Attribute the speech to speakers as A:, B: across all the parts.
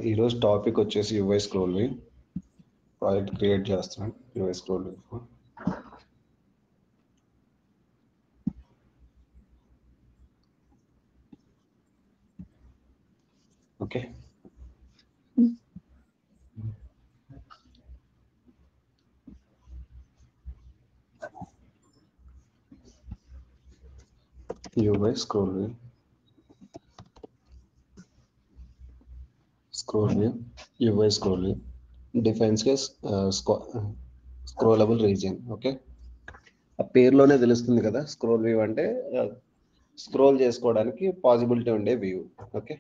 A: ఈరోజు టాపిక్ వచ్చేసి UI scroll వి project create చేస్తున్నాను యూఐ స్క్రోల్ వి. ఓకే, యూఐ స్క్రోల్ వి UI scroll వి defines స్క్రోలబుల్ region. Okay, ఆ పేరులోనే తెలుస్తుంది కదా, స్క్రోల్ వ్యూ అంటే స్క్రోల్ చేసుకోవడానికి పాసిబిలిటీ ఉండే view. Okay,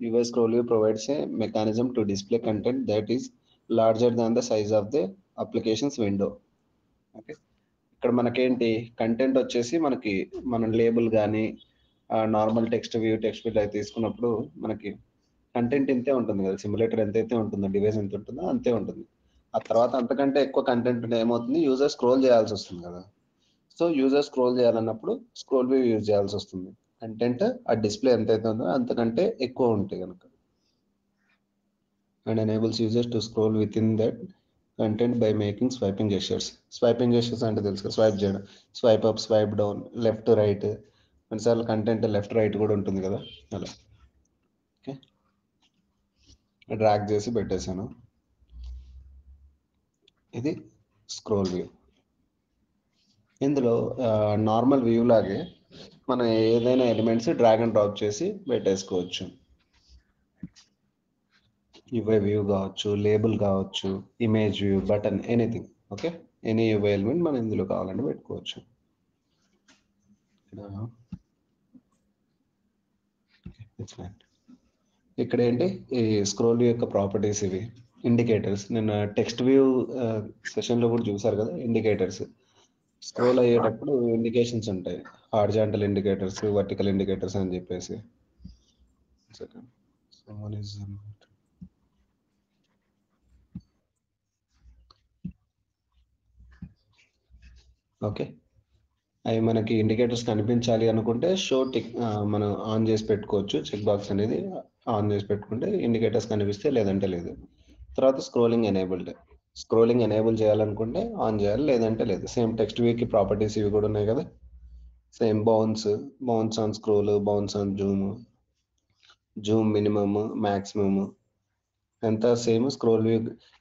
A: UI scroll view provides A mechanism to display content that is larger than the size of the applications window. Okay, ఇక్కడ మనకేంటి content వచ్చేసి మన లేబుల్ కానీ నార్మల్ టెక్స్ట్ ఫీల్డ్ అయితే తీసుకున్నప్పుడు మనకి కంటెంట్ ఇంతే ఉంటుంది కదా, సిమ్యులేటర్ ఎంతైతే ఉంటుందో డివైస్ ఎంత ఉంటుందో అంతే ఉంటుంది. ఆ తర్వాత అంతకంటే ఎక్కువ కంటెంట్ ఏమవుతుంది, యూజర్ స్క్రోల్ చేయాల్సి వస్తుంది కదా. సో యూజర్ స్క్రోల్ చేయాలన్నప్పుడు స్క్రోల్ వ్యూ యూజ్ చేయాల్సి వస్తుంది. కంటెంట్ ఆ డిస్ప్లే ఎంతైతే ఉందో అంతకంటే ఎక్కువ ఉంటాయి కనుక. And enables users to scroll with in that content by making swiping gestures. Swiping gestures అంటే తెలుసు కదా, స్వైప్ చేయడం, swipe up, swipe down, left right. కొన్నిసార్లు కంటెంట్ లెఫ్ట్ రైట్ కూడా ఉంటుంది కదా, అలా. ఓకే, డ్రాగ్ చేసి పెట్టేశాను. ఇది స్క్రోల్ వ్యూ. ఇందులో నార్మల్ వ్యూ లాగే మనం ఏదైనా ఎలిమెంట్స్ డ్రాగ్ అండ్ డ్రాప్ చేసి పెట్టేసుకోవచ్చు. యువై వ్యూ కావచ్చు, లేబుల్ కావచ్చు, image view, button, anything. Okay, any UI element మనం ఇందులో కావాలంటే పెట్టుకోవచ్చు. ఇక్కడ ఏంటి, ఈ స్క్రోల్ వ్యూ యొక్క ప్రాపర్టీస్ ఇవి. ఇండికేటర్స్, నిన్న టెక్స్ట్ వ్యూ సెషన్లో కూడా చూసారు కదా, ఇండికేటర్స్. స్క్రోల్ అయ్యేటప్పుడు ఇండికేషన్స్ ఉంటాయి, హారిజాంటల్ ఇండికేటర్స్, వర్టికల్ ఇండికేటర్స్ అని చెప్పేసి. ఓకే, అవి మనకి ఇండికేటర్స్ కనిపించాలి అనుకుంటే షో టిక్ మనం ఆన్ చేసి పెట్టుకోవచ్చు. చెక్ బాక్స్ అనేది ఆన్ చేసి పెట్టుకుంటే ఇండికేటర్స్ కనిపిస్తే, లేదంటే లేదు. తర్వాత స్క్రోలింగ్ ఎనేబుల్ చేయాలనుకుంటే ఆన్ చేయాలి, లేదంటే లేదు. సేమ్ టెక్స్ట్ వ్యూకి ప్రాపర్టీస్ ఇవి కూడా ఉన్నాయి కదా. Same bounce on scroll, bounce on Zoom minimum, maximum ఎంత సేమ్. స్క్రోల్ వ్యూ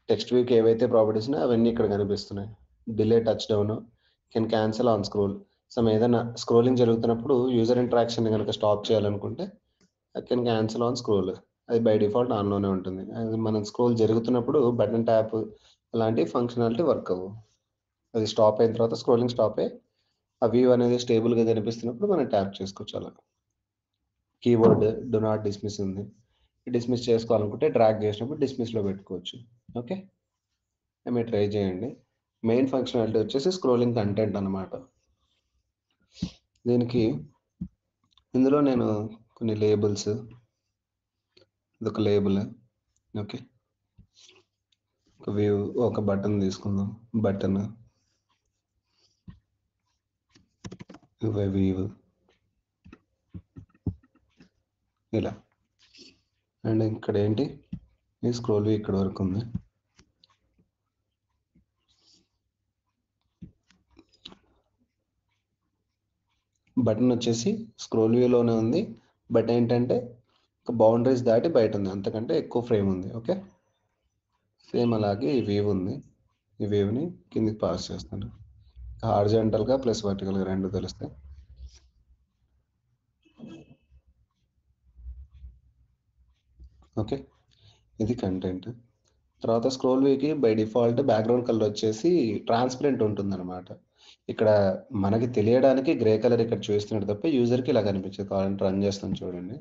A: టెక్స్ట్ వ్యూకి ఏవైతే ప్రాపర్టీస్ ఉన్నాయో అవన్నీ ఇక్కడ కనిపిస్తున్నాయి. Delay touch down, can cancel on scroll. Some ఏదైనా స్క్రోలింగ్ జరుగుతున్నప్పుడు యూజర్ ఇంటరాక్షన్ కనుక స్టాప్ చేయాలనుకుంటే కెన్ క్యాన్సిల్ ఆన్ స్క్రోల్. అది బై డిఫాల్ట్ ఆన్లోనే ఉంటుంది. అది మనం స్క్రోల్ జరుగుతున్నప్పుడు బటన్ ట్యాప్ అలాంటి ఫంక్షనాలిటీ వర్క్ అవ్వు. అది స్టాప్ అయిన తర్వాత స్క్రోలింగ్ స్టాప్ అయ్యి ఆ వ్యూ అనేది స్టేబుల్గా కనిపిస్తున్నప్పుడు మనం ట్యాప్ చేసుకోవచ్చు. అలా కీబోర్డ్ డు నాట్ డిస్మిస్ ఉంది, డిస్మిస్ చేసుకోవాలనుకుంటే డ్రాగ్ చేసినప్పుడు డిస్మిస్లో పెట్టుకోవచ్చు. ఓకే, మీరు ట్రై చేయండి. మెయిన్ ఫంక్షనాలిటీ వచ్చేసి స్క్రోలింగ్ కంటెంట్ అన్నమాట. దీనికి ఇందులో నేను కొన్ని లేబుల్స్, ఇదొక లేబుల్. ఓకే, ఒక వ్యూ, ఒక బటన్ తీసుకుందాం, బటన్ వ్యూ ఇలా. అండ్ ఇక్కడ ఏంటి, ఈ స్క్రోల్ వ్యూ ఇక్కడ వరకు ఉంది. బటన్ వచ్చేసి స్క్రోల్ వ్యూలోనే ఉంది, బట్ ఏంటంటే బౌండరీస్ దాటి బయట ఉంది, అంతకంటే ఎక్కువ ఫ్రేమ్ ఉంది. ఓకే, సేమ్ అలాగే ఈ వ్యూ ఉంది. ఈ వ్యూని కిందికి పాస్ చేస్తాను. హారిజాంటల్గా ప్లస్ వర్టికల్గా రెండు తెలుస్తాయి. ఓకే, ఇది కంటెంట్. తర్వాత స్క్రోల్ వ్యూకి బై డిఫాల్ట్ బ్యాక్గ్రౌండ్ కలర్ వచ్చేసి ట్రాన్స్పరెంట్ ఉంటుంది అనమాట. ఇక్కడ మనకి తెలియడానికి గ్రే కలర్ ఇక్కడ చూస్తున్నట్టు తప్ప యూజర్కి ఇలా కనిపించదు. కావాలంటే రన్ చేస్తాను చూడండి.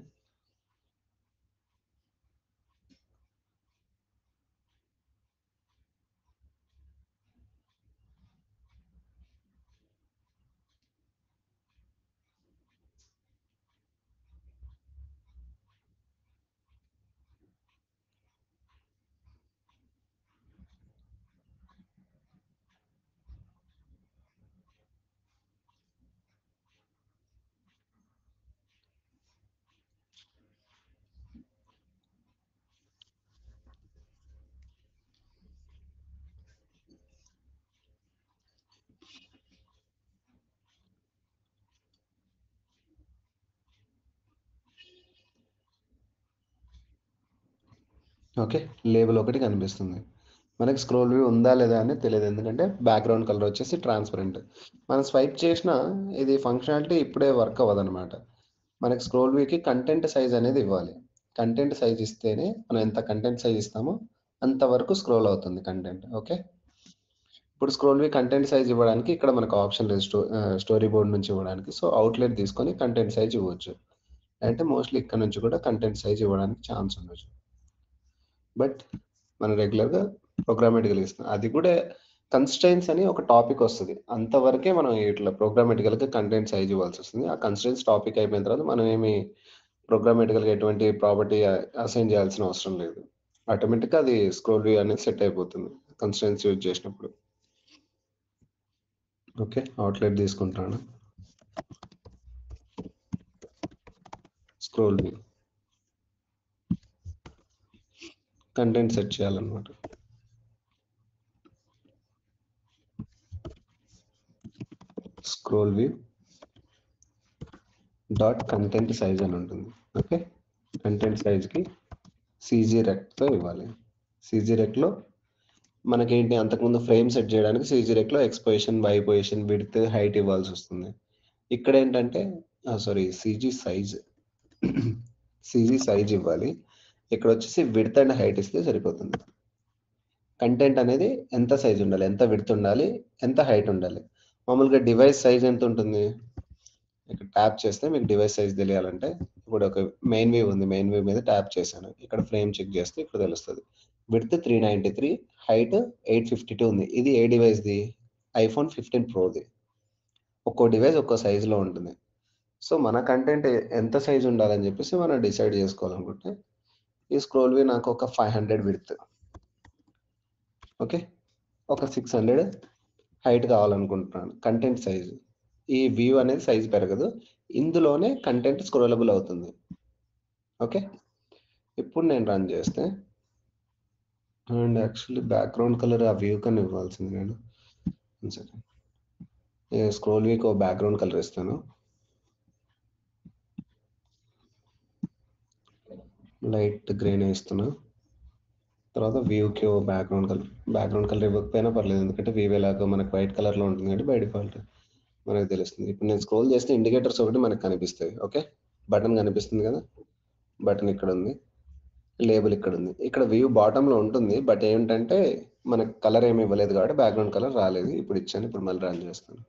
A: ఓకే, లేబుల్ ఒకటి కనిపిస్తుంది. మనకి స్క్రోల్ వ్యూ ఉందా లేదా అని తెలియదు, ఎందుకంటే బ్యాక్గ్రౌండ్ కలర్ వచ్చేసి ట్రాన్స్పరెంట్. మనం స్వైప్ చేసినా ఇది ఫంక్షనాలిటీ ఇప్పుడే వర్క్ అవ్వదు అనమాట. మనకి స్క్రోల్ వ్యూకి కంటెంట్ సైజ్ అనేది ఇవ్వాలి. కంటెంట్ సైజ్ ఇస్తేనే మనం ఎంత కంటెంట్ సైజ్ ఇస్తామో అంతవరకు స్క్రోల్ అవుతుంది కంటెంట్. ఓకే, ఇప్పుడు స్క్రోల్ వ్యూ కంటెంట్ సైజ్ ఇవ్వడానికి ఇక్కడ మనకు ఆప్షన్ లేదు, స్టోరీ బోర్డ్ నుంచి ఇవ్వడానికి. సో అవుట్లెట్ తీసుకొని కంటెంట్ సైజ్ ఇవ్వచ్చు, అంటే మోస్ట్లీ ఇక్కడ నుంచి కూడా కంటెంట్ సైజ్ ఇవ్వడానికి ఛాన్స్ ఉండొచ్చు. బట్ మనం రెగ్యులర్గా ప్రోగ్రామేటికల్గా ఇస్తాం, అది కూడా కన్స్ట్రైన్స్ అని ఒక టాపిక్ వస్తుంది, అంతవరకే మనం ఇట్లా ప్రోగ్రామేటికల్గా కంటెంట్ సైజ్ ఇవ్వాల్సి వస్తుంది. ఆ కన్స్ట్రైన్స్ టాపిక్ అయిపోయిన తర్వాత మనం ఏమి ప్రోగ్రామేటికల్గా ఎటువంటి ప్రాపర్టీ అసైన్ చేయాల్సిన అవసరం లేదు. ఆటోమేటిక్గా అది స్క్రోల్ వ్యూ అనేది సెట్ అయిపోతుంది కన్స్ట్రైన్స్ యూజ్ చేసినప్పుడు. ఓకే, అవుట్లెట్ తీసుకుంటాను, స్క్రోల్ వ్యూ కంటెంట్ సెట్ చేయాలన్నమాట. Scroll view dot content size అని ఉంటుంది. ఓకే, కంటెంట్ సైజ్కి సీజీ రెక్ట్తో ఇవ్వాలి. సీజీ రెక్ట్లో మనకేంటి, అంతకుముందు ఫ్రేమ్ సెట్ చేయడానికి సీజీ రెక్లో X position, Y position, width, height ఇవ్వాల్సి వస్తుంది. ఇక్కడ ఏంటంటే sorry CG size CG size ఇవ్వాలి. ఇక్కడ వచ్చేసి విడ్త్ అండ్ హైట్ ఇస్తే సరిపోతుంది. కంటెంట్ అనేది ఎంత సైజ్ ఉండాలి, ఎంత విడ్త్ ఉండాలి, ఎంత హైట్ ఉండాలి. మామూలుగా డివైస్ సైజ్ ఎంత ఉంటుంది, ఇక్కడ ట్యాప్ చేస్తే మీకు డివైస్ సైజ్ తెలియాలంటే ఇప్పుడు ఒక మెయిన్ వ్యూ ఉంది, మెయిన్ వ్యూ మీద ట్యాప్ చేశాను, ఇక్కడ ఫ్రేమ్ చెక్ చేస్తే ఇక్కడ తెలుస్తుంది. విడ్త్ 393, హైట్ 852 ఉంది. ఇది ఏ డివైస్ది, ఐఫోన్ 15 ప్రోది. ఒక్కో డివైస్ ఒక్కో సైజులో ఉంటుంది. సో మన కంటెంట్ ఎంత సైజ్ ఉండాలని చెప్పేసి మనం డిసైడ్ చేసుకోవాలనుకుంటే, ఈ స్క్రోల్ వ్యూ నాకు ఒక 500 విడ్త్, ఓకే, ఒక 600 హైట్ కావాలనుకుంటున్నాను కంటెంట్ సైజ్. ఈ వ్యూ అనేది సైజ్ పెరగదు, ఇందులోనే కంటెంట్ స్క్రోలబుల్ అవుతుంది. ఓకే, ఇప్పుడు నేను రన్ చేస్తే, అండ్ యాక్చువల్లీ బ్యాక్గ్రౌండ్ కలర్ ఆ వ్యూ కన్నా ఇవ్వాల్సింది నేను. స్క్రోల్ వ్యూకి ఒక బ్యాక్గ్రౌండ్ కలర్ ఇస్తాను, లైట్ గ్రీన్ ఇస్తున్నా. తర్వాత వ్యూకి ఓ బ్యాక్గ్రౌండ్ కలర్ ఇవ్వకపోయినా పర్లేదు, ఎందుకంటే వ్యూ ఎలాగో మనకు వైట్ కలర్లో ఉంటుంది కాబట్టి బై డిఫాల్ట్ మనకు తెలుస్తుంది. ఇప్పుడు నేను స్క్రోల్ చేస్తే ఇండికేటర్స్ ఒకటి మనకు కనిపిస్తాయి. ఓకే, బటన్ కనిపిస్తుంది కదా, బటన్ ఇక్కడ ఉంది, లేబుల్ ఇక్కడ ఉంది. ఇక్కడ వ్యూ బాటంలో ఉంటుంది, బట్ ఏంటంటే మనకు కలర్ ఏమి ఇవ్వలేదు కాబట్టి బ్యాక్గ్రౌండ్ కలర్ రాలేదు. ఇప్పుడు ఇచ్చాను, ఇప్పుడు మళ్ళీ రన్ చేస్తాను.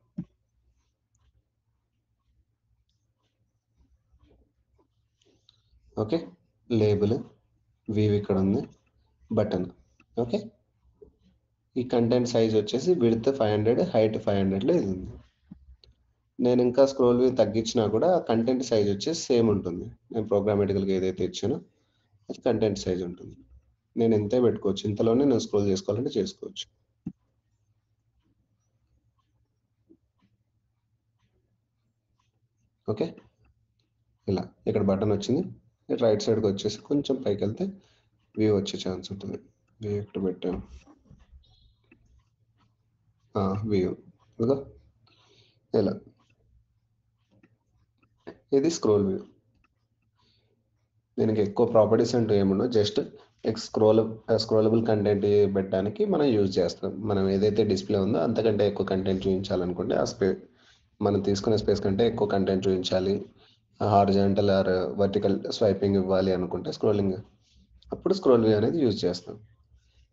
A: ఓకే, లేబుల్, వ్యూ ఇక్కడ ఉంది, బటన్. ఓకే, ఈ కంటెంట్ సైజ్ వచ్చేసి విడ్త్ 500, హైట్ 500లో ఇది ఉంది. నేను ఇంకా స్క్రోల్ వ్యూ తగ్గించినా కూడా కంటెంట్ సైజ్ వచ్చేసి సేమ్ ఉంటుంది. నేను ప్రోగ్రామేటికల్గా ఏదైతే ఇచ్చానో అది కంటెంట్ సైజ్ ఉంటుంది. నేను ఇంతే పెట్టుకోవచ్చు, ఇంతలోనే నేను స్క్రోల్ చేసుకోవాలంటే చేసుకోవచ్చు. ఓకే, ఇలా ఇక్కడ బటన్ వచ్చింది, రైట్ సైడ్కి వచ్చేసి కొంచెం పైకి వెళ్తే వ్యూ వచ్చే ఛాన్స్ ఉంటుంది. వ్యూ ఎక్కడ పెట్టాను, వ్యూ ఇదిగో ఇలా, ఇది స్క్రోల్ వ్యూ. దీనికి ఎక్కువ ప్రాపర్టీస్ అంటూ ఏముండవు, జస్ట్ స్క్రోలబుల్ కంటెంట్ పెట్టడానికి మనం యూజ్ చేస్తాం. మనం ఏదైతే డిస్ప్లే ఉందో అంతకంటే ఎక్కువ కంటెంట్ చూపించాలనుకుంటే ఆ మనం తీసుకునే స్పేస్ కంటే ఎక్కువ కంటెంట్ చూపించాలి, హారిజాంటల్ ఆర్ వర్టికల్ స్వైపింగ్ ఇవ్వాలి అనుకుంటే స్క్రోలింగ్, అప్పుడు స్క్రోల్ వ్యూ అనేది యూజ్ చేస్తాం.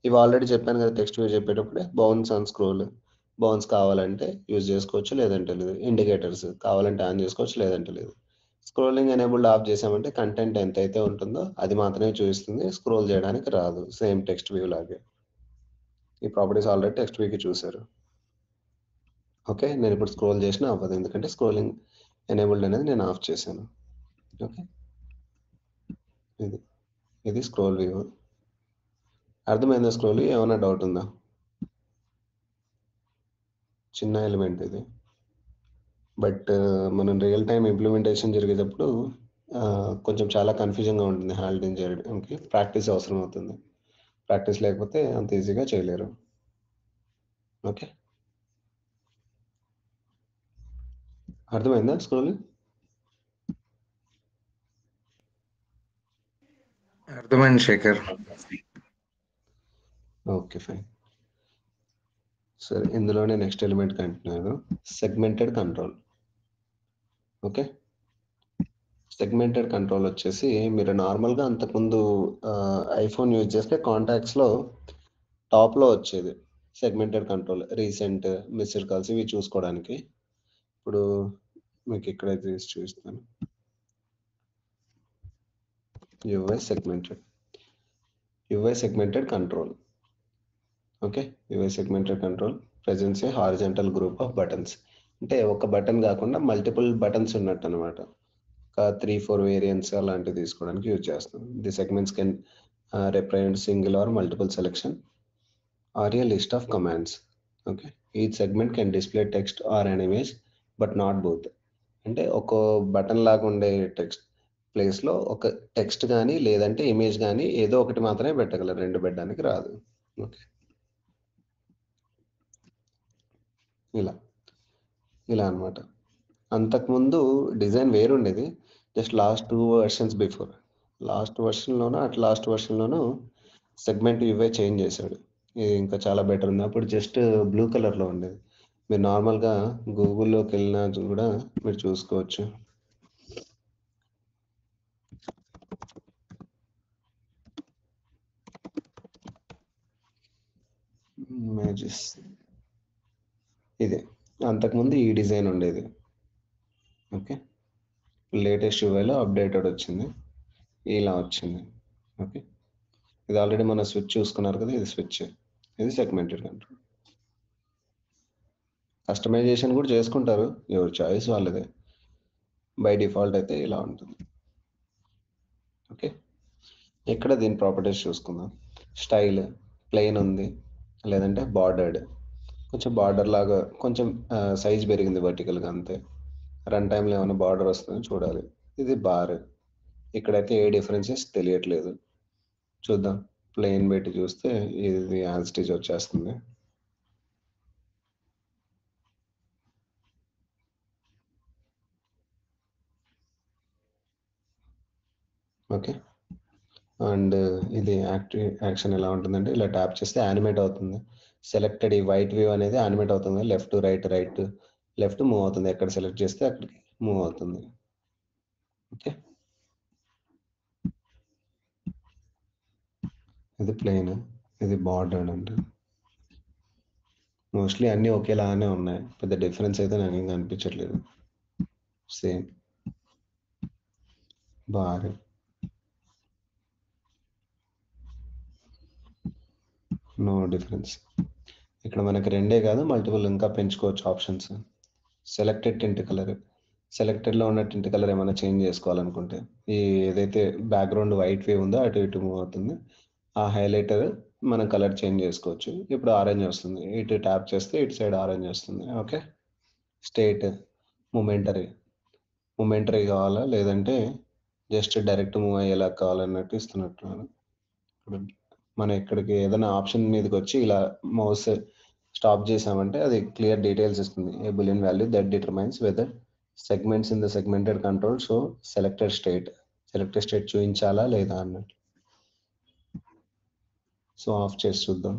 A: ఇవి ఆల్రెడీ చెప్పాను కదా, టెక్స్ట్ వ్యూ చెప్పేటప్పుడే బౌన్స్ ఆన్ స్క్రోల్, బౌన్స్ కావాలంటే యూజ్ చేసుకోవచ్చు, లేదంటే లేదు. ఇండికేటర్స్ కావాలంటే ఆన్ చేసుకోవచ్చు, లేదంటే లేదు. స్క్రోలింగ్ ఎనేబుల్డ్ ఆఫ్ చేసామంటే కంటెంట్ ఎంతైతే ఉంటుందో అది మాత్రమే చూపిస్తుంది, స్క్రోల్ చేయడానికి రాదు, సేమ్ టెక్స్ట్ వ్యూ లాగే. ఈ ప్రాపర్టీస్ ఆల్రెడీ టెక్స్ట్ వ్యూకి చూసారు. ఓకే, నేను ఇప్పుడు స్క్రోల్ చేసినా అవ్వదు, ఎందుకంటే స్క్రోలింగ్ ఎనేబుల్డ్ అనేది నేను ఆఫ్ చేశాను. ఓకే, ఇది ఇది స్క్రోల్ వ్యూ. అర్థమైందా స్క్రోల్ వ్యూ? ఏమైనా డౌట్ ఉందా? చిన్న ఎలిమెంట్ ఇది, బట్ మనం రియల్ టైం ఇంప్లిమెంటేషన్ జరిగేటప్పుడు కొంచెం చాలా కన్ఫ్యూజన్గా ఉంటుంది హ్యాండిల్ చేయడానికి. ప్రాక్టీస్ అవసరం అవుతుంది, ప్రాక్టీస్ లేకపోతే అంత ఈజీగా చేయలేరు. ఓకే, అర్థమైందా స్క్రోలింగ్?
B: అర్థమైంది శేఖర్.
A: Okay fine. సరే, ఇందులోనే నెక్స్ట్ ఎలిమెంట్ కంటున్నాను, segmented control. Okay, segmented control వచ్చేసి మీరు నార్మల్గా అంతకుముందు ఐఫోన్ యూజ్ చేస్తే కాంటాక్ట్స్లో టాప్లో వచ్చేది segmented control, recent, missed calls ఇవి చూసుకోవడానికి. ఇప్పుడు మీకు ఇక్కడ తీసి చూపిస్తాను. UI segmented control. Okay, UI segmented control presents a horizontal group of buttons. అంటే ఒక బటన్ కాకుండా మల్టిపుల్ బటన్స్ ఉన్నట్టు అనమాట. ఒక 3-4 వేరియంట్స్ అలాంటివి తీసుకోవడానికి యూజ్ చేస్తాం. The segments can represent single or multiple selection or a list of commands. Okay, each segment can display text or an image but not both. అంటే ఒక బటన్ లాగా ఉండే టెక్స్ట్ ప్లేస్లో ఒక టెక్స్ట్ కానీ లేదంటే ఇమేజ్ కానీ ఏదో ఒకటి మాత్రమే పెట్టగలరు, రెండు పెట్టడానికి రాదు. ఓకే, ఇలా అనమాట. అంతకుముందు డిజైన్ వేరుండేది, just last 2 versions before. Last వర్షన్లోనూ సెగ్మెంట్ ఇవే చేంజ్ చేశాడు. ఇది ఇంకా చాలా బెటర్ ఉంది. అప్పుడు జస్ట్ బ్లూ కలర్లో ఉండేది. మీరు నార్మల్గా గూగుల్లోకి వెళ్ళినా కూడా మీరు చూసుకోవచ్చు. ఇమేజెస్ ఇదే, అంతకుముందు ఈ డిజైన్ ఉండేది. ఓకే, లేటెస్ట్ యూఐలో అప్డేటెడ్ వచ్చింది, ఇలా వచ్చింది. ఓకే, ఇది ఆల్రెడీ మన స్విచ్ చూసుకున్నారు కదా, ఇది స్విచ్, ఇది సెగ్మెంటెడ్ కంట్రోల్. కస్టమైజేషన్ కూడా చేసుకుంటారు, ఎవరి చాయిస్ వాళ్ళదే. బై డిఫాల్ట్ అయితే ఇలా ఉంటుంది. ఓకే, ఇక్కడ దీని ప్రాపర్టీస్ చూసుకుందాం. స్టైల్ ప్లెయిన్ ఉంది, లేదంటే బార్డర్డ్. కొంచెం బార్డర్ లాగా కొంచెం సైజ్ పెరిగింది వర్టికల్గా, అంతే. రన్ టైంలో ఏమైనా బార్డర్ వస్తుందని చూడాలి. ఇది బార్, ఇక్కడైతే ఏ డిఫరెన్సెస్ తెలియట్లేదు. చూద్దాం, ప్లెయిన్ పెట్టి చూస్తే ఇది యాజ్ స్టిచ్ వచ్చేస్తుంది. ఓకే, అండ్ ఇది యాక్షన్ ఎలా ఉంటుందంటే ఇలా ట్యాప్ చేస్తే యానిమేట్ అవుతుంది. సెలెక్టెడ్ ఈ వైట్ వ్యూ అనేది యానిమేట్ అవుతుంది, లెఫ్ట్ రైట్ లెఫ్ట్ మూవ్ అవుతుంది, ఎక్కడ సెలెక్ట్ చేస్తే అక్కడికి మూవ్ అవుతుంది. ఓకే, ఇది ప్లెయిన్, ఇది బార్డర్ అంటే మోస్ట్లీ అన్నీ ఒకేలానే ఉన్నాయి, పెద్ద డిఫరెన్స్ అయితే నాకు ఇంకా అనిపించట్లేదు. Same bar, no difference. ఇక్కడ మనకి రెండే కాదు, మల్టిపుల్ ఇంకా పెంచుకోవచ్చు ఆప్షన్స్. సెలెక్టెడ్ టింట్ కలర్, సెలెక్టెడ్లో ఉన్న టింట్ కలర్ ఏమైనా చేంజ్ చేసుకోవాలనుకుంటే ఈ ఏదైతే బ్యాక్గ్రౌండ్ వైట్ వే ఉందో అటు ఇటు మూవ్ అవుతుంది, ఆ హైలైటర్ మనం కలర్ చేంజ్ చేసుకోవచ్చు. ఇప్పుడు ఆరెంజ్ వస్తుంది, ఇటు ట్యాప్ చేస్తే ఇటు సైడ్ ఆరెంజ్ వస్తుంది. ఓకే, స్టేట్ మూమెంటరీ కావాలా లేదంటే జస్ట్ డైరెక్ట్ మూవ్ అయ్యేలా కావాలన్నట్టు ఇస్తున్నట్టున్నాను. ఇప్పుడు మనం ఇక్కడికి ఏదైనా ఆప్షన్ మీదకి వచ్చి ఇలా మౌస్ స్టాప్ చేసామంటే అది క్లియర్ డీటెయిల్స్ ఇస్తుంది. A boolean value that determines whether segments in the segmented control so selected state చూపించాలా లేదా అన్నట్టు. సో ఆఫ్ చేసి చూద్దాం.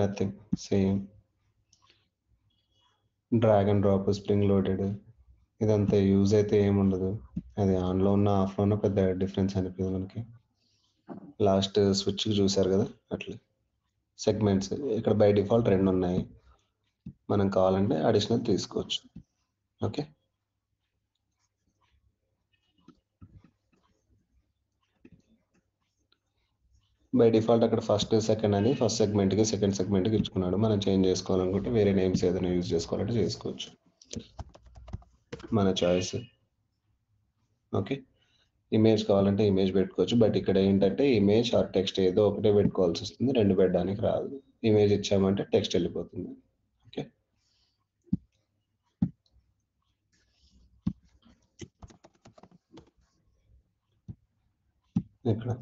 A: Nothing, same. Drag and drop, spring loaded, ఇదంతా యూజ్ అయితే ఏముండదు. అది ఆన్లో ఉన్న ఆఫ్లో ఉన్న పెద్ద డిఫరెన్స్ అనిపిస్తుంది మనకి. లాస్ట్ స్విచ్ చూసారు కదా, అట్లా. సెగ్మెంట్స్ ఇక్కడ బై డిఫాల్ట్ 2 ఉన్నాయి, మనం కావాలంటే అడిషనల్ తీసుకోవచ్చు. ఓకే, బై డిఫాల్ట్ అక్కడ ఫస్ట్ సెకండ్ అని ఫస్ట్ సెగ్మెంట్కి సెకండ్ సెగ్మెంట్కి ఇచ్చుకున్నాడు. మనం చేంజ్ చేసుకోవాలనుకుంటే వేరే నేమ్స్ ఏదైనా యూజ్ చేసుకోవాలంటే చేసుకోవచ్చు, మన చాయిస్. ఓకే, ఇమేజ్ కావాలంటే ఇమేజ్ పెట్టుకోవచ్చు, బట్ ఇక్కడ ఏంటంటే ఇమేజ్ ఆర్ టెక్స్ట్ ఏదో ఒకటే పెట్టుకోవాల్సి వస్తుంది, 2 పెట్టడానికి రాదు. ఇమేజ్ ఇచ్చామంటే టెక్స్ట్ వెళ్ళిపోతుంది. ఓకే, ఇక్కడ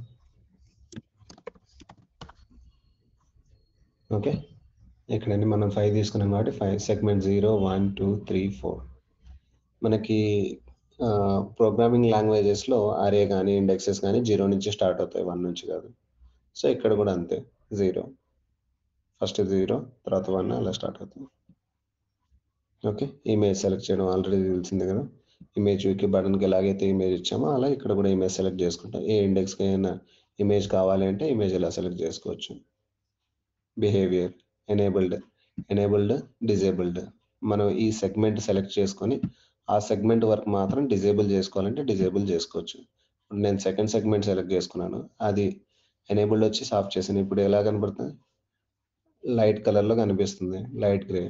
A: ఓకే, ఇక్కడండి మనం 5 తీసుకున్నాం కాబట్టి 5 సెగ్మెంట్ 0 1 2 3 4 మనకి ప్రోగ్రామింగ్ లాంగ్వేజెస్లో అరే కానీ ఇండెక్సెస్ కానీ 0 నుంచి స్టార్ట్ అవుతాయి, 1 నుంచి కాదు. సో ఇక్కడ కూడా అంతే, 0 ఫస్ట్ 0 తర్వాత 1 అలా స్టార్ట్ అవుతుంది. ఓకే, ఇమేజ్ సెలెక్ట్ చేయడం ఆల్రెడీ తెలిసిందే కదా. ఇమేజ్ వికి బటన్కి ఎలాగైతే ఇమేజ్ ఇచ్చామో అలా ఇక్కడ కూడా ఇమేజ్ సెలెక్ట్ చేసుకుంటాం. ఏ ఇండెక్స్కి అయినా ఇమేజ్ కావాలి అంటే ఇమేజ్ ఇలా సెలెక్ట్ చేసుకోవచ్చు. Behaviour enabled disabled. మనం ఈ సెగ్మెంట్ సెలెక్ట్ చేసుకొని ఆ సెగ్మెంట్ వరకు మాత్రం డిజేబుల్ చేసుకోవాలంటే డిజేబుల్ చేసుకోవచ్చు. ఇప్పుడు నేను సెకండ్ సెగ్మెంట్ సెలెక్ట్ చేసుకున్నాను, అది ఎనేబుల్డ్ వచ్చి ఆఫ్ చేశాను. ఇప్పుడు ఎలా కనబడుతుంది? లైట్ కలర్లో కనిపిస్తుంది, లైట్ గ్రే.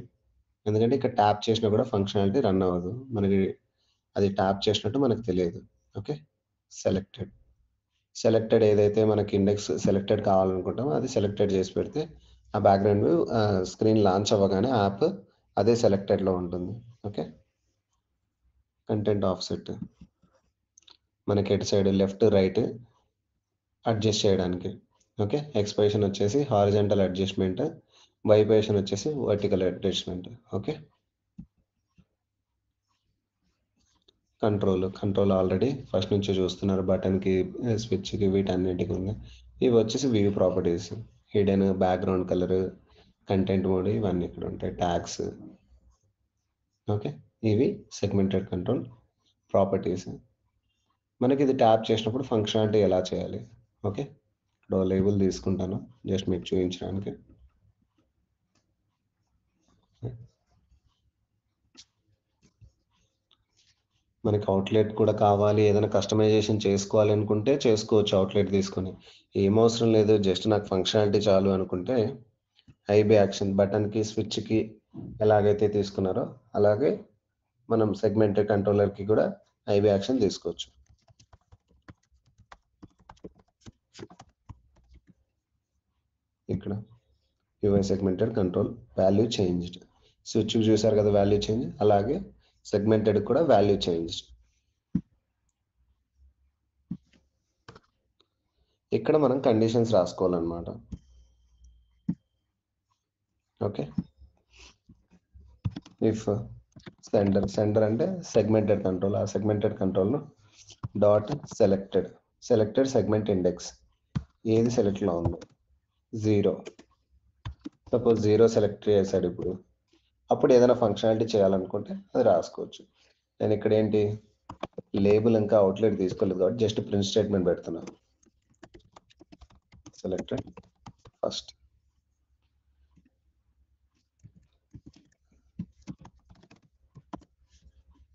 A: ఎందుకంటే ఇక్కడ ట్యాప్ చేసినా కూడా ఫంక్షనాలిటీ రన్ అవ్వదు, మనకి అది ట్యాప్ చేసినట్టు మనకు తెలియదు. ఓకే, సెలెక్టెడ్ ఏదైతే మనకి ఇండెక్స్ సెలెక్టెడ్ కావాలనుకుంటామో అది సెలెక్టెడ్ చేసి పెడితే ఆ బ్యాక్గ్రౌండ్ స్క్రీన్ లాంచ్ అవ్వగానే యాప్ అదే సెలెక్టెడ్లో ఉంటుంది. ఓకే, కంటెంట్ ఆఫ్సెట్ మనకి ఎటు సైడ్ లెఫ్ట్ రైట్ అడ్జస్ట్ చేయడానికి. ఓకే, ఎక్స్ప్రెషన్ వచ్చేసి హారిజంటల్ అడ్జస్ట్మెంట్, వైబ్రేషన్ వచ్చేసి vertical adjustment. Okay, control already first నుంచి చూస్తున్నారు, బటన్కి స్విచ్కి వీటన్నిటికి ఉంది. ఇవి వచ్చేసి view properties, hidden, background colour, content mode, ఇవన్నీ ఇక్కడ ఉంటాయి, ట్యాగ్స్. ఓకే, ఇవి సెగ్మెంటెడ్ కంట్రోల్ ప్రాపర్టీస్. మనకి ఇది ట్యాప్ చేసినప్పుడు ఫంక్షనాలిటీ ఎలా చేయాలి. ఓకే, ఇక్కడ లేబుల్ తీసుకుంటాను జస్ట్ మీకు చూపించడానికి. మనకి అవుట్లెట్ కూడా కావాలి, ఏదైనా కస్టమైజేషన్ చేసుకోవాలి అనుకుంటే చేసుకోవచ్చు అవుట్లెట్ తీసుకొని. ఏం అవసరం లేదు, జస్ట్ నాకు ఫంక్షనాలిటీ చాలు అనుకుంటే ఐబీ యాక్షన్ బటన్కి స్విచ్కి ఎలాగైతే తీసుకున్నారో అలాగే మనం సెగ్మెంటెడ్ కంట్రోలర్కి కూడా ఐబీ యాక్షన్ తీసుకోవచ్చు. ఇక్కడ UI segmented control value changed, switch చూసారు కదా వాల్యూ చేంజ్, అలాగే సెగ్మెంటెడ్ కూడా వాల్యూ చేంజ్. ఇక్కడ మనం కండిషన్స్ రాసుకోవాలన్నమాట. ఓకే, ఇఫ్ సెండర్ అంటే సెగ్మెంటెడ్ కంట్రోల్, ఆ segmented control dot selected segment index ఏది సెలెక్ట్లో ఉందో 0. సపోజ్ 0 సెలెక్ట్ చేశాడు. ఇప్పుడు అప్పుడు ఏదైనా ఫంక్షనాలిటీ చేయాలనుకుంటే అది రాసుకోవచ్చు. నేను ఇక్కడ ఏంటి లేబుల్ ఇంకా అవుట్లెట్ తీసుకోలేదు కాబట్టి జస్ట్ ప్రింట్ స్టేట్మెంట్ పెడుతున్నాను. సెలెక్టెడ్ ఫస్ట్,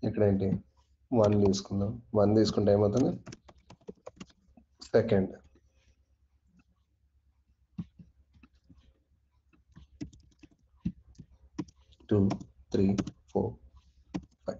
A: ఇక్కడ ఏంటి 1 తీసుకుందాం. 1 తీసుకుంటే ఏమవుతుంది, second, 2 3 4 5.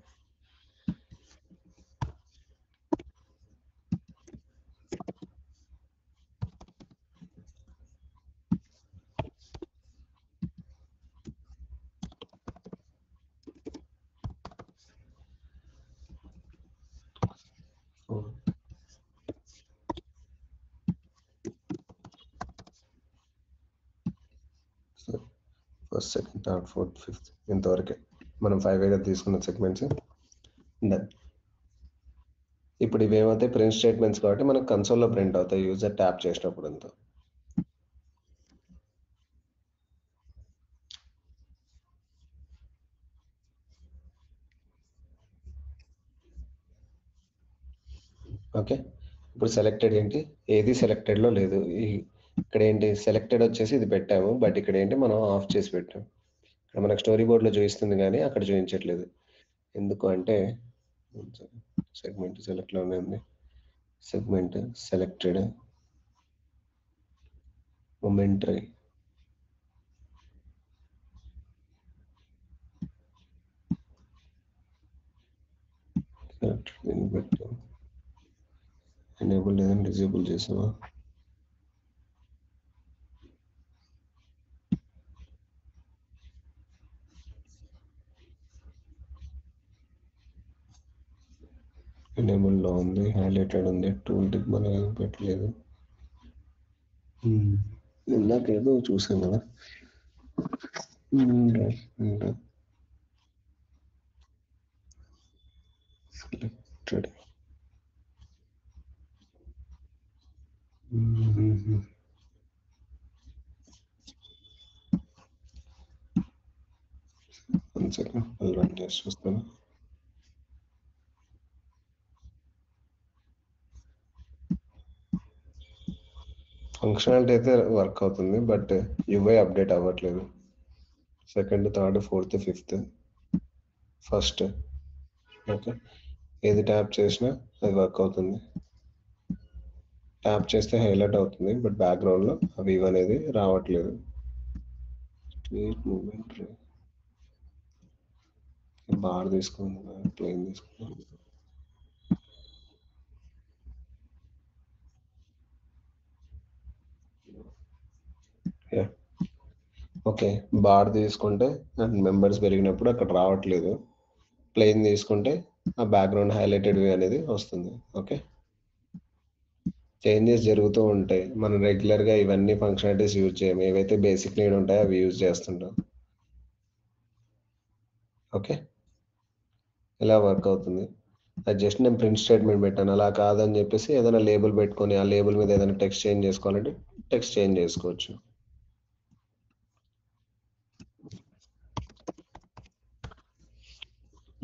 A: First, second, third, fourth, fifth, ఇంతవరకే మనం 5 తీసుకున్న సెగ్మెంట్స్ డన్. ఇప్పుడు ఇవేమైతే ప్రింట్ స్టేట్మెంట్స్ కాబట్టి మనకు కన్సోల్లో ప్రింట్ అవుతాయి యూజర్ ట్యాప్ చేసినప్పుడు అంతా. ఓకే, ఇప్పుడు సెలెక్టెడ్ ఏంటి, ఏది సెలెక్టెడ్లో లేదు. ఇక్కడ ఏంటి సెలెక్టెడ్ వచ్చేసి ఇది పెట్టాము, బట్ ఇక్కడ ఏంటి మనం ఆఫ్ చేసి పెట్టాము. ఇక్కడ మనకు స్టోరీ బోర్డ్లో చూపిస్తుంది కానీ అక్కడ చూపించట్లేదు. ఎందుకు అంటే సెగ్మెంట్ సెలెక్ట్లోనే ఉంది, సెగ్మెంట్ సెలెక్టెడ్ మొమెంటరీ. దీన్ని పెట్టాము, ఎనేబుల్ లేదని డిజేబుల్ చేసామా. ఎనేబుల్లో ఉంది, హైలైటెడ్ ఉంది, టూల్ టిప్ మనం ఏం పెట్టలేదు. ఇందాకేదో చూసాం కదా. selected. One second, I'll run this చూస్తాను. ఫంక్షనాలిటీ అయితే వర్క్ అవుతుంది, బట్ యూఐ అప్డేట్ అవ్వట్లేదు. Second, third, fourth, fifth, first. Okay, ఏది ట్యాప్ చేసినా అది వర్క్ అవుతుంది. ట్యాప్ చేస్తే హైలైట్ అవుతుంది, బట్ బ్యాక్గ్రౌండ్లో ఆ వ్యూ అనేది రావట్లేదు. మూమెంట్ బార్ తీసుకుందాం, ప్లేన్ తీసుకుందాం. ఓకే, బార్ తీసుకుంటే మెంబర్స్ పెరిగినప్పుడు అక్కడ రావట్లేదు. ప్లేన్ తీసుకుంటే ఆ బ్యాక్గ్రౌండ్ హైలైటెడ్ వ్యూ అనేది వస్తుంది. ఓకే, చేంజెస్ జరుగుతూ ఉంటాయి. మనం రెగ్యులర్గా ఇవన్నీ ఫంక్షనాలిటీస్ యూజ్ చేయము, ఏవైతే బేసిక్ నీడ్ ఉంటాయో అవి యూజ్ చేస్తుంటాం. ఓకే, ఇలా వర్క్ అవుతుంది. అది జస్ట్ నేను ప్రింట్ స్టేట్మెంట్ పెట్టాను. అలా కాదని చెప్పేసి ఏదైనా లేబుల్ పెట్టుకొని ఆ లేబుల్ మీద ఏదైనా టెక్స్ట్ చేంజ్ చేసుకోవాలంటే టెక్స్ట్ చేంజ్ చేసుకోవచ్చు.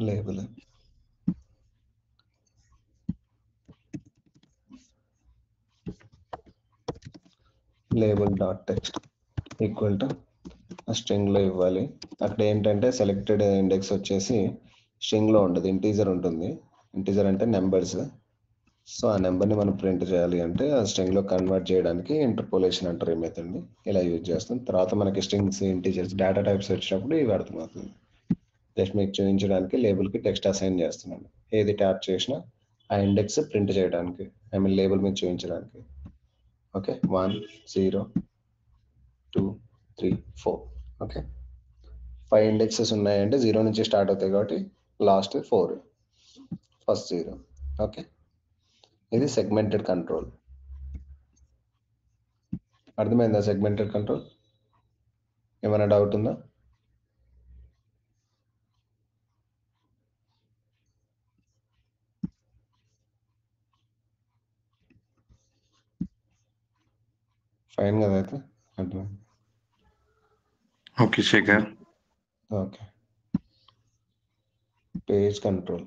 A: Label label dot text equal to ఆ స్ట్రింగ్లో ఇవ్వాలి. అక్కడ ఏంటంటే సెలెక్టెడ్ ఇండెక్స్ వచ్చేసి స్ట్రింగ్లో ఉండదు, ఇంటీజర్ ఉంటుంది. ఇంటీజర్ అంటే నెంబర్స్. సో ఆ నెంబర్ని మనం ప్రింట్ చేయాలి అంటే ఆ స్ట్రింగ్లో కన్వర్ట్ చేయడానికి ఇంటర్పోలేషన్ అంటారు ఈ మెథడ్ని. ఇలా యూజ్ చేస్తాం. తర్వాత మనకి స్ట్రింగ్స్, ఇంటీజర్స్, డేటా టైప్స్ వచ్చినప్పుడు ఇవి అర్థమవుతుంది. జస్ట్ మీకు చూపించడానికి లేబుల్కి టెక్స్ట్ అసైన్ చేస్తున్నాను. ఏది ట్యాప్ చేసినా ఆ ఇండెక్స్ ప్రింట్ చేయడానికి, ఐ మీన్ లేబుల్ మీద చూపించడానికి. ఓకే, 1 0 2 3 4. ఓకే, 5 ఇండెక్సెస్ ఉన్నాయంటే 0 నుంచి స్టార్ట్ అవుతాయి కాబట్టి లాస్ట్ 4, ఫస్ట్ 0. ఓకే, ఇది సెగ్మెంటెడ్ కంట్రోల్. అర్థమైందా సెగ్మెంటెడ్ కంట్రోల్? ఏమైనా డౌట్ ఉందా? ఫైన్ కదా అయితే? అర్థమైంది.
B: Okay Shekhar.
A: Okay, page control.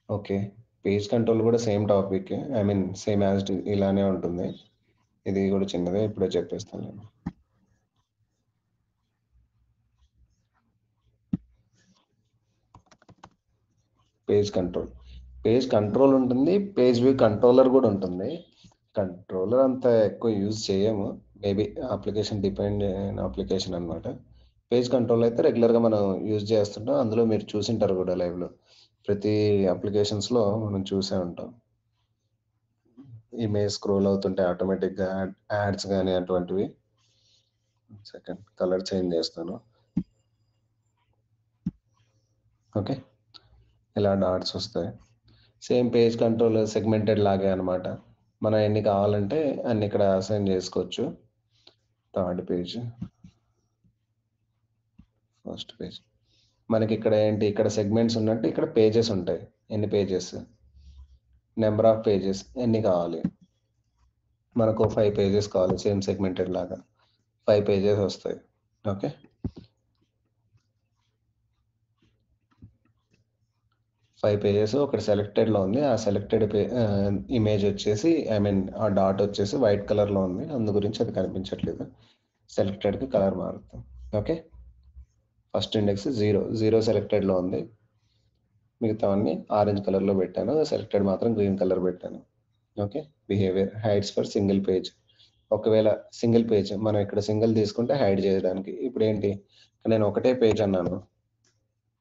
A: Okay, page control కూడా same topic, I mean same as ఇలానే ఉంటుంది. ఇది కూడా చిన్నదే, ఇప్పుడే చెప్పేస్తాను నేను. పేజ్ కంట్రోల్ ఉంటుంది, పేజ్ వ్యూ కంట్రోలర్ కూడా ఉంటుంది. కంట్రోలర్ అంత ఎక్కువ యూజ్ చేయము, మేబీ అప్లికేషన్ డిపెండ్ అయిన అప్లికేషన్ అనమాట. పేజ్ కంట్రోల్ అయితే రెగ్యులర్గా మనం యూజ్ చేస్తుంటాం. అందులో మీరు చూసింటారు కూడా లైవ్లో, ప్రతి అప్లికేషన్స్లో మనం చూసే ఉంటాం. ఇమేజ్ స్క్రోల్ అవుతుంటే ఆటోమేటిక్గా యాడ్స్ కానీ అటువంటివి. సెకండ్, కలర్ చేంజ్ చేస్తాను. ఓకే, ఇలా డాట్స్ వస్తాయి. సేమ్ పేజ్ కంట్రోల్ సెగ్మెంటెడ్ లాగే అనమాట. మనం ఎన్ని కావాలంటే అన్ని ఇక్కడ అసైన్ చేసుకోవచ్చు. Third page, first page. మనకి ఇక్కడ ఏంటి, ఇక్కడ సెగ్మెంట్స్ ఉన్నట్టు ఇక్కడ పేజెస్ ఉంటాయి. ఎన్ని పేజెస్, నెంబర్ ఆఫ్ పేజెస్ ఎన్ని కావాలి. మనకు 5 పేజెస్ కావాలి, సేమ్ సెగ్మెంటెడ్ లాగా 5 పేజెస్ వస్తాయి. ఓకే, 5 పేజెస్ ఒకటి సెలెక్టెడ్లో ఉంది. ఆ సెలెక్టెడ్ ఇమేజ్ వచ్చేసి, ఐ మీన్ ఆ డాట్ వచ్చేసి వైట్ కలర్లో ఉంది, అందు గురించి అది కనిపించట్లేదు. సెలెక్టెడ్కి కలర్ మారుతాం. ఓకే, ఫస్ట్ ఇండెక్స్ 0 సెలెక్టెడ్లో ఉంది, మిగతావన్నీ ఆరెంజ్ కలర్లో పెట్టాను, సెలెక్టెడ్ మాత్రం గ్రీన్ కలర్ పెట్టాను. Okay, behaviour hides for single page. ఒకవేళ సింగిల్ పేజ్ మనం ఇక్కడ సింగిల్ తీసుకుంటే హైడ్ చేయడానికి, ఇప్పుడు ఏంటి నేను ఒకటే పేజ్ అన్నాను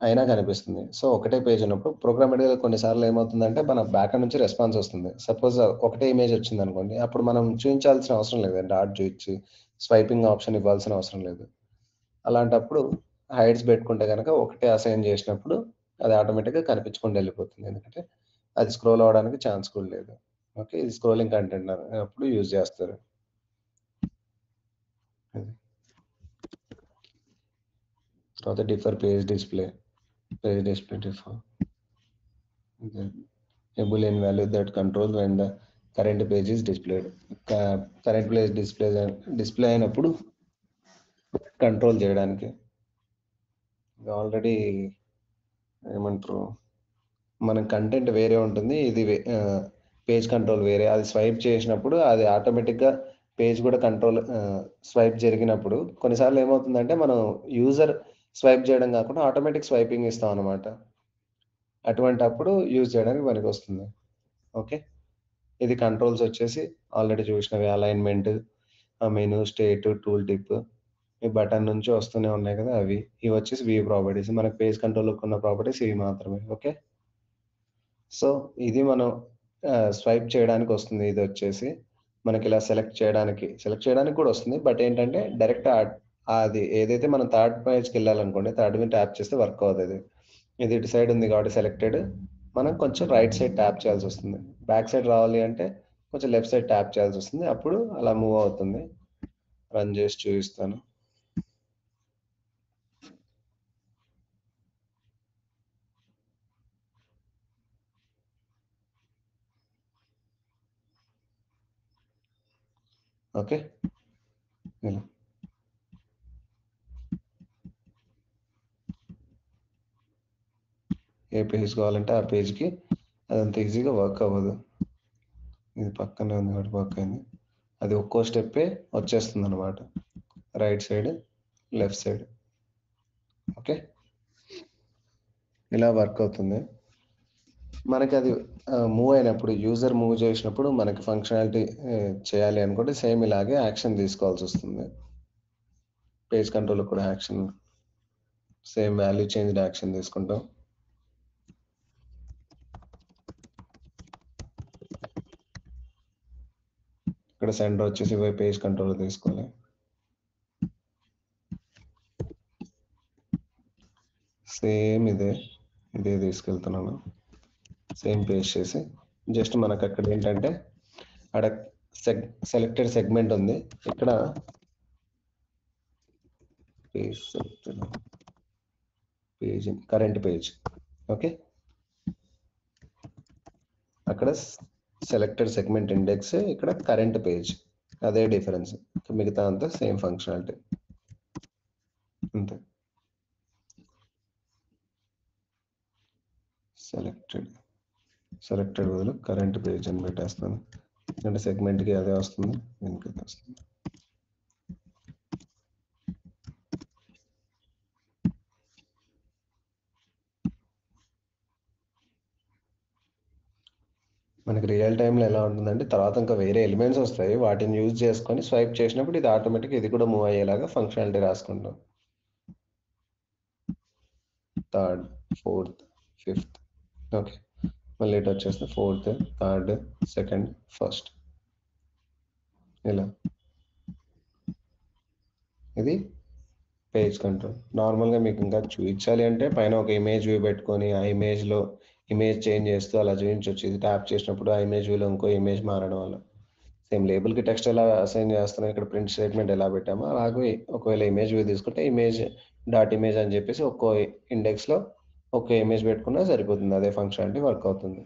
A: అయినా కనిపిస్తుంది. సో ఒకటే పేజ్ ఉన్నప్పుడు ప్రోగ్రామేటిక్గా కొన్నిసార్లు ఏమవుతుందంటే మన బ్యాక్ నుంచి రెస్పాన్స్ వస్తుంది. సపోజ్ ఒకటే ఇమేజ్ వచ్చింది అనుకోండి, అప్పుడు మనం చూపించాల్సిన అవసరం లేదు, డాట్ చూపించి స్వైపింగ్ ఆప్షన్ ఇవ్వాల్సిన అవసరం లేదు. అలాంటప్పుడు హైడ్స్ పెట్టుకుంటే కనుక ఒకటే అసైన్ చేసినప్పుడు అది ఆటోమేటిక్గా కనిపించకుండా వెళ్ళిపోతుంది, ఎందుకంటే అది స్క్రోల్ అవ్వడానికి ఛాన్స్ కూడా లేదు. ఓకే, ఇది స్క్రోలింగ్ కంటెంట్ అప్పుడు యూజ్ చేస్తారు. తర్వాత differ page display differ a boolean value that controls when the current page is displayed. Current page display అయినప్పుడు కంట్రోల్ చేయడానికి ఆల్రెడీ ఏమంటారు మన కంటెంట్ వేరే ఉంటుంది, ఇది పేజ్ కంట్రోల్ వేరే. అది స్వైప్ చేసినప్పుడు అది ఆటోమేటిక్గా పేజ్ కూడా కంట్రోల్ స్వైప్ జరిగినప్పుడు కొన్నిసార్లు ఏమవుతుందంటే మనం యూజర్ స్వైప్ చేయడం కాకుండా ఆటోమేటిక్ స్వైపింగ్ ఇస్తాం అనమాట. అటువంటి అప్పుడు యూజ్ చేయడానికి పనికి వస్తుంది. ఓకే, ఇది కంట్రోల్స్ వచ్చేసి ఆల్రెడీ చూసినవి, alignment, menu, state, tool tip, ఈ బటన్ నుంచి వస్తూనే ఉన్నాయి కదా అవి. ఇవి వచ్చేసి వ్యూ ప్రాపర్టీస్. మనకి పేజ్ కంట్రోల్లో ఉన్న ప్రాపర్టీస్ ఇవి మాత్రమే. ఓకే, సో ఇది మనం స్వైప్ చేయడానికి వస్తుంది. ఇది వచ్చేసి మనకి ఇలా సెలెక్ట్ చేయడానికి కూడా వస్తుంది. బట్ ఏంటంటే డైరెక్ట్ అది ఏదైతే మనం థర్డ్ పేజ్కి వెళ్ళాలనుకోండి, థర్డ్ మీద ట్యాప్ చేస్తే వర్క్ అవుతుంది. ఇది ఇటు సైడ్ ఉంది కాబట్టి సెలెక్టెడ్, మనం కొంచెం రైట్ సైడ్ ట్యాప్ చేయాల్సి వస్తుంది. బ్యాక్ సైడ్ రావాలి అంటే కొంచెం లెఫ్ట్ సైడ్ ట్యాప్ చేయాల్సి వస్తుంది. అప్పుడు అలా మూవ్ అవుతుంది. రన్ చేసి చూపిస్తాను. ఓకే, ఇలా ఏ పేజ్ కావాలంటే ఆ పేజ్కి అదంత ఈజీగా వర్క్ అవ్వదు. ఇది పక్కనే ఉంది కాబట్టి వర్క్ అయింది. అది ఒక్కో స్టెప్పే వచ్చేస్తుంది అనమాట, right side, left side. Okay, ఇలా వర్క్ అవుతుంది. మనకి అది మూవ్ అయినప్పుడు, యూజర్ మూవ్ చేసినప్పుడు మనకి ఫంక్షనాలిటీ చేయాలి అనుకుంటే సేమ్ ఇలాగే యాక్షన్ తీసుకోవాల్సి వస్తుంది. పేజ్ కంట్రోల్ కూడా action, same value change action తీసుకుంటాం. ఇక్కడ సెంటర్ వచ్చేసి పేజ్ కంట్రోల్ తీసుకోవాలి. సేమ్ ఇదే తీసుకెళ్తున్నాను. సేమ్ పేజ్ చేసి జస్ట్ మనకు అక్కడ ఏంటంటే అక్కడ సెలెక్టెడ్ సెగ్మెంట్ ఉంది. ఇక్కడ పేజ్ కరెంట్ పేజ్. ఓకే, అక్కడ సెలెక్టెడ్ సెగ్మెంట్ ఇండెక్స్, ఇక్కడ కరెంట్ పేజ్. అదే డిఫరెన్స్, మిగతా అంతా సేమ్ ఫంక్షనాలిటీ అంతే. సెలెక్టెడ్ బదులు కరెంట్ పేజ్ అని పెట్టేస్తాను. ఎందుకంటే సెగ్మెంట్కి అదే వస్తుంది, దీనికి అదే వస్తుంది. మనకి రియల్ టైంలో ఎలా ఉంటుందంటే తర్వాత ఇంకా వేరే ఎలిమెంట్స్ వస్తాయి, వాటిని యూజ్ చేసుకొని స్వైప్ చేసినప్పుడు ఇది ఆటోమేటిక్ ఇది కూడా మూవ్ అయ్యేలాగా ఫంక్షనాలిటీ రాసుకుంటాం. Third, fourth, fifth. ఓకే, మళ్ళీ ఇటు వచ్చేస్తే ఫోర్త్, థర్డ్, సెకండ్, ఫస్ట్. ఇలా ఇది పేజ్ కంట్రోల్. నార్మల్గా మీకు ఇంకా చూపించాలి అంటే పైన ఒక ఇమేజ్ వ్యూ పెట్టుకొని ఆ ఇమేజ్లో ఇమేజ్ చేంజ్ చేస్తూ అలా చూపించవచ్చు. ఇది ట్యాప్ చేసినప్పుడు ఆ ఇమేజ్ వ్యూలో ఇంకో ఇమేజ్ మారడం వల్ల సేమ్ లేబుల్కి టెక్స్ట్ ఎలా అసైన్ చేస్తున్నాం, ఇక్కడ ప్రింట్ స్టేట్మెంట్ ఎలా పెట్టామో అలాగే ఒకవేళ ఇమేజ్ వ్యూ తీసుకుంటే ఇమేజ్ డాట్ ఇమేజ్ అని చెప్పేసి ఒక్కో ఇండెక్స్లో ఒక్క ఇమేజ్ పెట్టుకున్నా సరిపోతుంది. అదే ఫంక్షనాలిటీ వర్క్ అవుతుంది.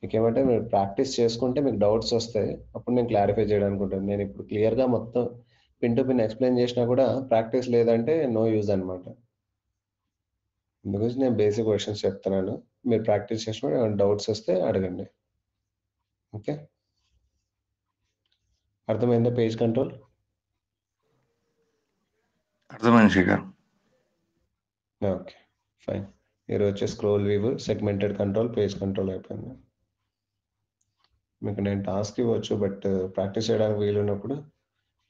A: మీకేమంటే మీరు ప్రాక్టీస్ చేసుకుంటే మీకు డౌట్స్ వస్తాయి, అప్పుడు నేను క్లారిఫై చేయడానికి ఉంటుంది. నేను ఇప్పుడు క్లియర్గా మొత్తం పిన్ టు పిన్ ఎక్స్ప్లెయిన్ చేసినా కూడా ప్రాక్టీస్ లేదంటే నో యూజ్ అనమాట. అందుకోసం నేను బేసిక్ క్వశ్చన్స్ చెప్తున్నాను, మీరు ప్రాక్టీస్ చేసినప్పుడు ఏమైనా డౌట్స్ వస్తే అడగండి. ఓకే, అర్థమైందా పేజ్ కంట్రోల్?
B: అర్థమైంది శేఖర్.
A: Okay, fine. ఈరోజు వచ్చే scroll view, segmented control, page control అయిపోయింది. మీకు నేను టాస్క్ ఇవ్వచ్చు, బట్ ప్రాక్టీస్ చేయడానికి వీలున్నప్పుడు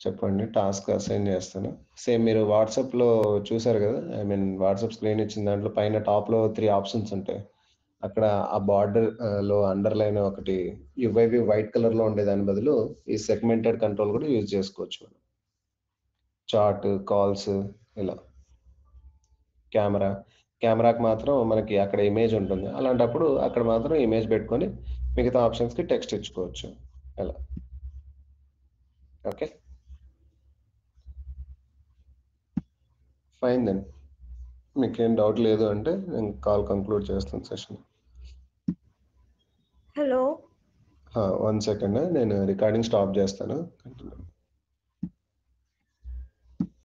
A: చెప్పండి, టాస్క్ అసైన్ చేస్తాను. సేమ్ మీరు వాట్సాప్లో చూసారు కదా, ఐ మీన్ వాట్సాప్ స్క్రీన్ ఇచ్చిన దాంట్లో పైన టాప్లో 3 ఆప్షన్స్ ఉంటాయి. అక్కడ ఆ బార్డర్ లో అండర్లైన్ ఒకటి యువైవి వైట్ కలర్లో ఉండే దాని బదులు ఈ సెగ్మెంటెడ్ కంట్రోల్ కూడా యూజ్ చేసుకోవచ్చు. చార్ట్, కాల్స్, ఇలా కెమెరాకి మాత్రం మనకి అక్కడ ఇమేజ్ ఉంటుంది, అలాంటప్పుడు అక్కడ మాత్రం ఇమేజ్ పెట్టుకొని మిగతా ఆప్షన్స్కి టెక్స్ట్ ఇచ్చుకోవచ్చు. అలా ఓకే, ఫైన్ దెన్. మీకేం డౌట్ లేదు అంటే నేను కాల్ కంక్లూడ్ చేస్తాను సెషన్.
C: హలో
A: 1 సెకండ్, నేను రికార్డింగ్ స్టాప్ చేస్తాను.